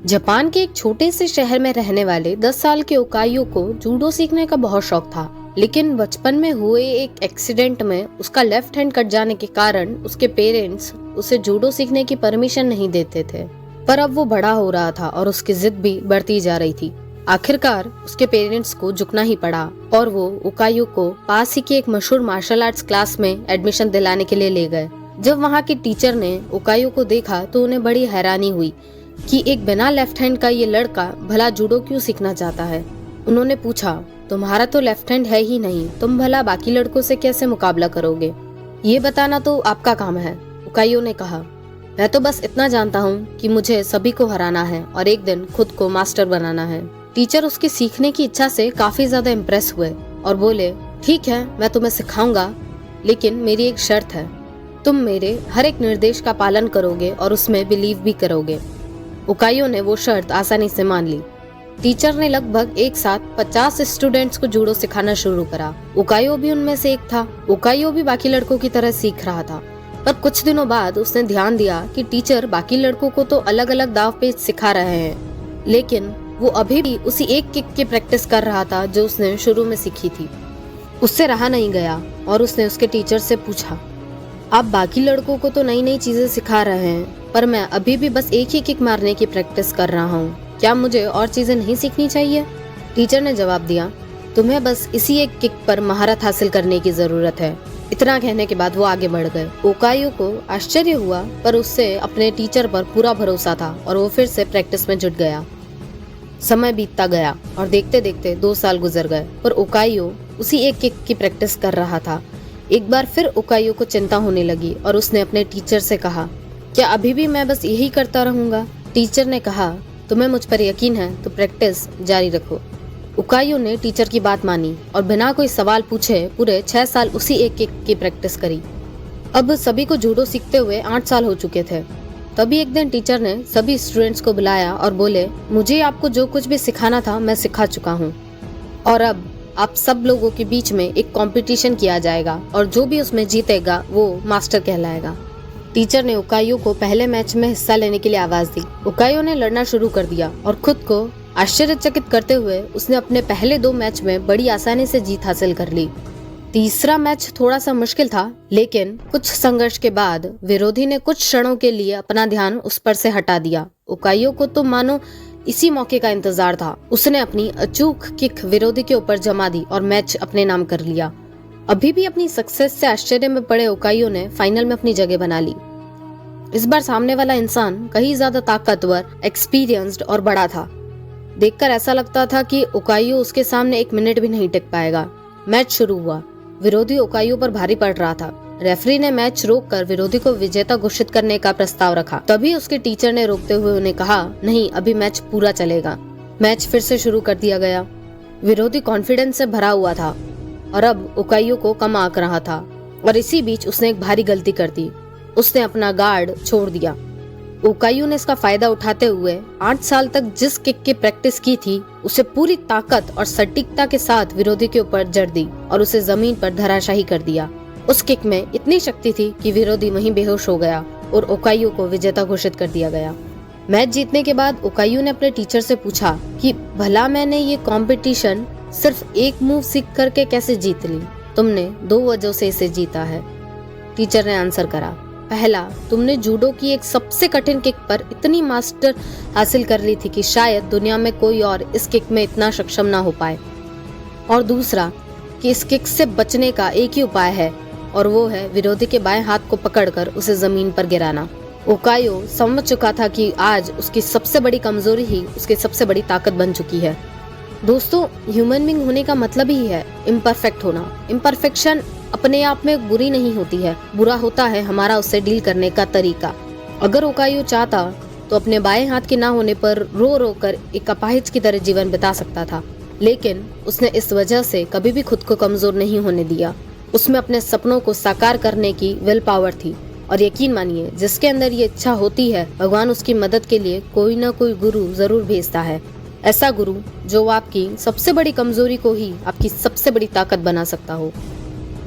Japan के एक छोटे से शहर में रहने वाले 10 साल के ओकायो को जूडो सीखने का बहुत शौक था। लेकिन बचपन में हुए एक एक्सीडेंट में उसका लेफ्ट हैंड कट जाने के कारण उसके पेरेंट्स उसे जूडो सीखने की परमिशन नहीं देते थे। पर अब वो बड़ा हो रहा था और उसकी जिद भी बढ़ती जा रही थी। आखिरकार उसके पेरेंट्स को झुकना ही पड़ा और वो ओकायो को पास ही की एक मशहूर मार्शल आर्ट्स क्लास में एडमिशन दिलाने के लिए ले गए। जब वहाँ के टीचर ने ओकायो को देखा तो उन्हें बड़ी हैरानी हुई कि एक बिना लेफ्ट हैंड का ये लड़का भला जूडो क्यों सीखना चाहता है। उन्होंने पूछा, तुम्हारा तो लेफ्ट हैंड है ही नहीं, तुम भला बाकी लड़कों से कैसे मुकाबला करोगे? ये बताना तो आपका काम है। ओकायो ने कहा, मैं तो बस इतना जानता हूँ कि मुझे सभी को हराना है और एक दिन खुद को मास्टर बनाना है। टीचर उसकी सीखने की इच्छा से काफी ज्यादा इम्प्रेस हुए और बोले, ठीक है, मैं तुम्हें सिखाऊंगा, लेकिन मेरी एक शर्त है, तुम मेरे हर एक निर्देश का पालन करोगे और उसमें बिलीव भी करोगे। ओकायो ने वो शर्त आसानी से मान ली। टीचर ने लगभग एक साथ 50 स्टूडेंट्स को जूडो सिखाना शुरू करा। ओकायो भी उनमें से एक था। ओकायो भी बाकी लड़कों की तरह सीख रहा था, पर कुछ दिनों बाद उसने ध्यान दिया कि टीचर बाकी लड़कों को तो अलग अलग दाव पेच सिखा रहे हैं, लेकिन वो अभी भी उसी एक किक की प्रैक्टिस कर रहा था जो उसने शुरू में सीखी थी। उससे रहा नहीं गया और उसने उसके टीचर से पूछा, आप बाकी लड़कों को तो नई नई चीजें सिखा रहे हैं, पर मैं अभी भी बस एक ही किक मारने की प्रैक्टिस कर रहा हूँ, क्या मुझे और चीजें नहीं सीखनी चाहिए? टीचर ने जवाब दिया, तुम्हें बस इसी एक किक पर महारत हासिल करने की जरूरत है। इतना कहने के बाद वो आगे बढ़ गए। ओकायो को आश्चर्य हुआ, पर उससे अपने टीचर पर पूरा भरोसा था और वो फिर से प्रैक्टिस में जुट गया। समय बीतता गया और देखते देखते 2 साल गुजर गए, पर ओकायो उसी एक किक की प्रैक्टिस कर रहा था। एक बार फिर ओकायो को चिंता होने लगी और उसने अपने टीचर से कहा, क्या अभी भी मैं बस यही करता रहूंगा? टीचर ने कहा, तुम्हें मुझ पर यकीन है तो प्रैक्टिस जारी रखो। ओकायो ने टीचर की बात मानी और बिना कोई सवाल पूछे पूरे 6 साल उसी एक किक की प्रैक्टिस करी। अब सभी को जूडो सीखते हुए 8 साल हो चुके थे। तभी एक दिन टीचर ने सभी स्टूडेंट्स को बुलाया और बोले, मुझे आपको जो कुछ भी सिखाना था मैं सिखा चुका हूँ और अब आप सब लोगों के बीच में एक कंपटीशन किया जाएगा और जो भी उसमें जीतेगा वो मास्टर कहलाएगा। टीचर ने ओकायो को पहले मैच में हिस्सा लेने के लिए आवाज दी। ओकायो ने लड़ना शुरू कर दिया और खुद को आश्चर्यचकित करते हुए उसने अपने पहले 2 मैच में बड़ी आसानी से जीत हासिल कर ली। तीसरा मैच थोड़ा सा मुश्किल था, लेकिन कुछ संघर्ष के बाद विरोधी ने कुछ क्षणों के लिए अपना ध्यान उस पर से हटा दिया। ओकायो को तो मानो इसी मौके का इंतजार था। उसने अपनी अचूक किक विरोधी के ऊपर जमा दी और मैच अपने नाम कर लिया। अभी भी अपनी सक्सेस से आश्चर्य में पड़े ओकायो ने फाइनल में अपनी जगह बना ली। इस बार सामने वाला इंसान कहीं ज्यादा ताकतवर, एक्सपीरियंस्ड और बड़ा था। देखकर ऐसा लगता था कि ओकायो उसके सामने 1 मिनट भी नहीं टिक पाएगा। मैच शुरू हुआ। विरोधी ओकायो पर भारी पड़ रहा था। रेफरी ने मैच रोककर विरोधी को विजेता घोषित करने का प्रस्ताव रखा। तभी उसके टीचर ने रोकते हुए उन्हें कहा, नहीं, अभी मैच पूरा चलेगा। मैच फिर से शुरू कर दिया गया। विरोधी कॉन्फिडेंस से भरा हुआ था और अब ओकायो को कम आंक रहा था और इसी बीच उसने एक भारी गलती कर दी। उसने अपना गार्ड छोड़ दिया। ओकायो ने इसका फायदा उठाते हुए 8 साल तक जिस किक की प्रैक्टिस की थी उसे पूरी ताकत और सटीकता के साथ विरोधी के ऊपर जड़ दी और उसे जमीन पर धराशायी कर दिया। उस किक में इतनी शक्ति थी कि विरोधी वहीं बेहोश हो गया और ओकायो को विजेता घोषित कर दिया गया। मैच जीतने के बाद ओकायो ने अपने टीचर से पूछा कि भला मैंने ये कंपटीशन सिर्फ एक मूव सीख करके कैसे जीत ली? तुमने 2 वजहों से इसे जीता है। टीचर ने आंसर करा, पहला, तुमने जूडो की एक सबसे कठिन किक पर इतनी मास्टर हासिल कर ली थी कि शायद दुनिया में कोई और इस किक में इतना सक्षम ना हो पाए। और दूसरा कि इस किक से बचने का एक ही उपाय है और वो है विरोधी के बाएं हाथ को पकड़कर उसे जमीन पर गिराना। ओकायो समझ चुका था कि आज उसकी सबसे बड़ी कमजोरी ही उसकी सबसे बड़ी ताकत बन चुकी है। दोस्तों, ह्यूमन बीइंग होने का मतलब ही है इम्परफेक्ट होना। इम्परफेक्शन अपने आप में बुरी नहीं होती है, बुरा होता है हमारा उससे डील करने का तरीका। अगर ओकायो चाहता तो अपने बाएं हाथ के ना होने पर रो रो कर एक अपाहिज की तरह जीवन बिता सकता था, लेकिन उसने इस वजह से कभी भी खुद को कमजोर नहीं होने दिया। उसमें अपने सपनों को साकार करने की विल पावर थी और यकीन मानिए, जिसके अंदर ये इच्छा होती है, भगवान उसकी मदद के लिए कोई ना कोई गुरु जरूर भेजता है। ऐसा गुरु जो आपकी सबसे बड़ी कमजोरी को ही आपकी सबसे बड़ी ताकत बना सकता हो।